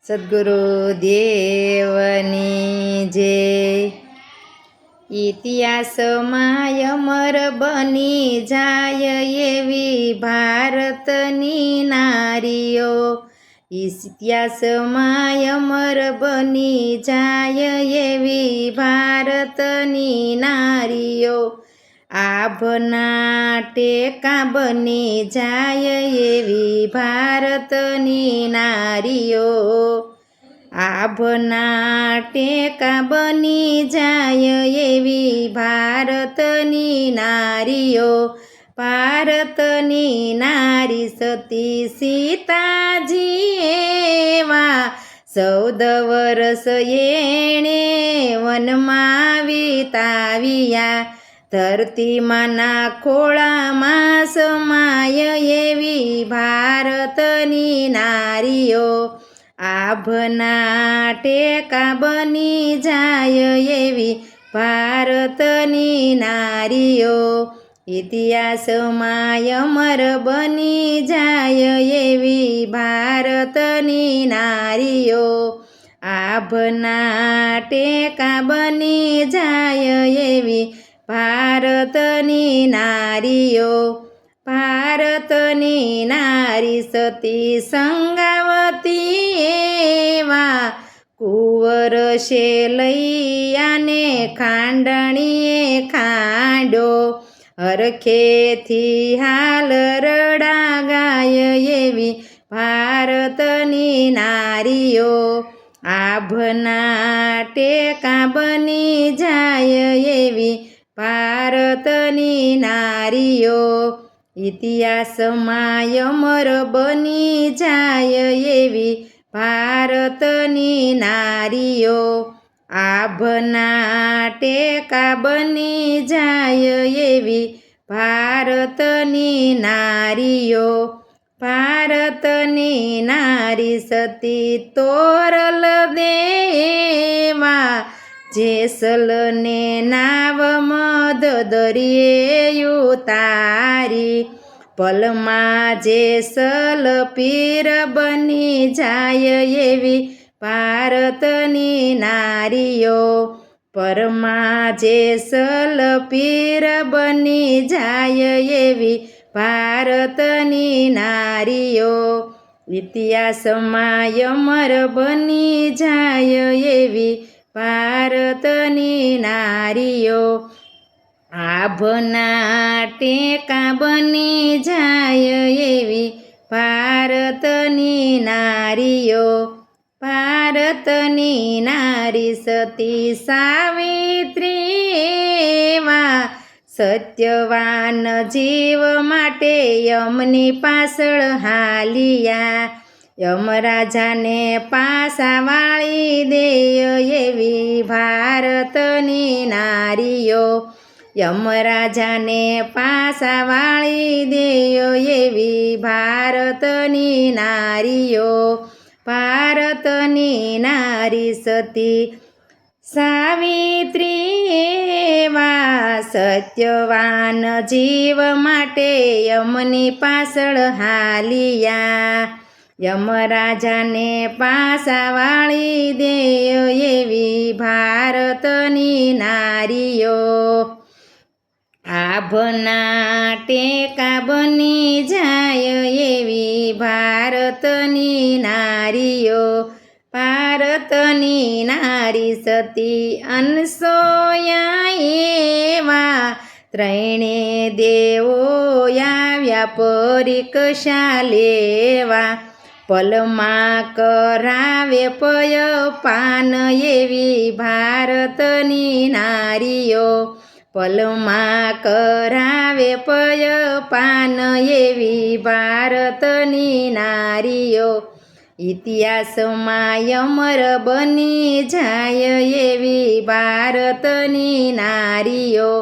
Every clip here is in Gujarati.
સદ્ગુરુદેવની જય। ઇતિહાસમાં અમર બની જાય એવી ભારતની નારીઓ, ઇતિહાસમાં અમર બની જાય એવી ભારતની નારીઓ, આભના ટેકા બની જાય એવી ભારતની નારીઓ, આભના ટેકા બની જાય એવી ભારતની નારીઓ, ભારતની નારી સતી સીતાજી એવા 14 વર્ષ એણે વનમાં વિતાવ્યા, ધરતીમાંના ખોળામાં સમાય એવી ભારતની નારીઓ, આભના ટેકા બની જાય એવી ભારતની નારીઓ, ઇતિહાસમાં અમર બની જાય એવી ભારતની નારીઓ, આભના ટેકા બની જાય એવી ભારતની નારીઓ, ભારતની નારી સતી સંગાવતી એવા કુંવર શેલૈયાને ખાંડણીએ ખાંડ્યો, હરખેથી હાલ રડા ગાય એવી ભારતની નારીઓ, આભના ટેકા બની જાય એવી ભારતની નારીઓ, ઇતિહાસમાં અમર બની જાય એવી ભારતની નારીઓ, આભના ટેકા બની જાય એવી ભારતની નારીઓ, ભારતની નારી સતી તોરલ દેવા જેસલને નાવ મધ દરિયે ઉતારી, પલમાં જેસલ પીર બની જાય એવી ભારતની નારીઓ, પરમાં જેસલ પીર બની જાય એવી ભારતની નારીઓ, ઇતિહાસમાં અમર બની જાય એવી ભારતની નારીઓ, આભના ટેકા બની જાય એવી ભારતની નારીઓ, ભારતની નારી સતી સાવિત્રી એવા સત્યવાન જીવ માટે યમની પાછળ હાલિયા, યમરાજાને પાસા વાળી દે એવી ભારતની નારીઓ, યમરાજાને પાસા વાળી દે એવી ભારતની નારીઓ, ભારતની નારી સતી સાવિત્રી એવા સત્યવાન જીવ માટે યમની પાછળ હાલિયા, યમરાજાને પાસા વાળી દે એવી ભારતની નારીઓ, આભના ટેકા બની જાય એવી ભારતની નારીઓ, ભારતની નારી સતી અનસૂયા એવા ત્રણે દેવો આવ્યા પરીક્ષા લેવા, પલમાં કરાવે પયપાન એવી ભારતની નારીઓ, પલમાં કરાવે પયપાન એવી ભારતની નારીઓ, ઇતિહાસમાં અમર બની જાય એવી ભારતની નારીઓ,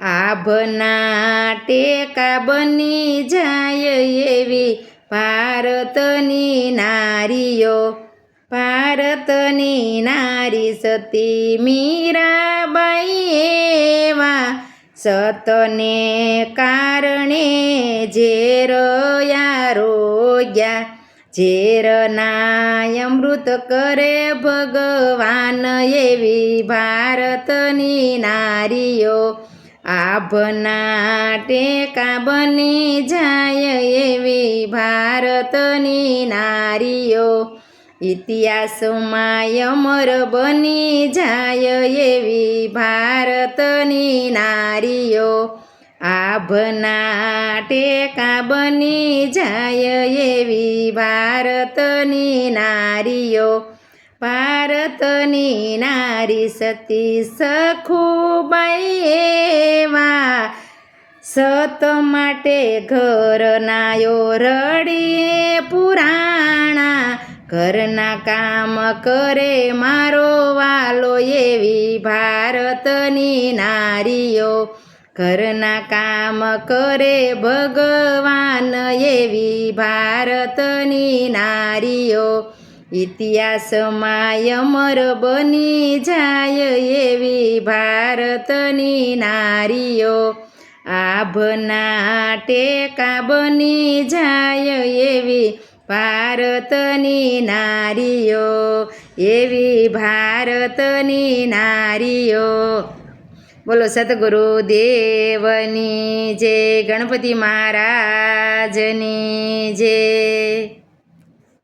આભના ટેકા બની જાય એવી ભારતની નારીઓ, ભારતની નારી સતી મીરાબાઈ એવા સતને કારણે ઝેર આરોગ્યા, ઝેરના અમૃત કરે ભગવાન એવી ભારતની નારીઓ આભના ટેકા બની જાય એવી ભારતની નારીઓ ઇતિહાસમાં અમર બની જાય એવી ભારતની નારીઓ આભના ટેકા બની જાય એવી ભારતની નારીઓ ભારતની નારી સતી સખુબાઈ એવા સત માટે ઘરનાયો રડીએ પુરાણા ઘરના કામ કરે મારો વાલો એવી ભારતની નારીઓ ઘરના કામ કરે ભગવાન એવી ભારતની નારીઓ ઇતિહાસમાં અમર બની જાય એવી ભારતની નારીઓ આભના ટેકા બની જાય એવી ભારતની નારીઓ એવી ભારતની નારીઓ બોલો સદગુરુ દેવની જય ગણપતિ મહારાજની જય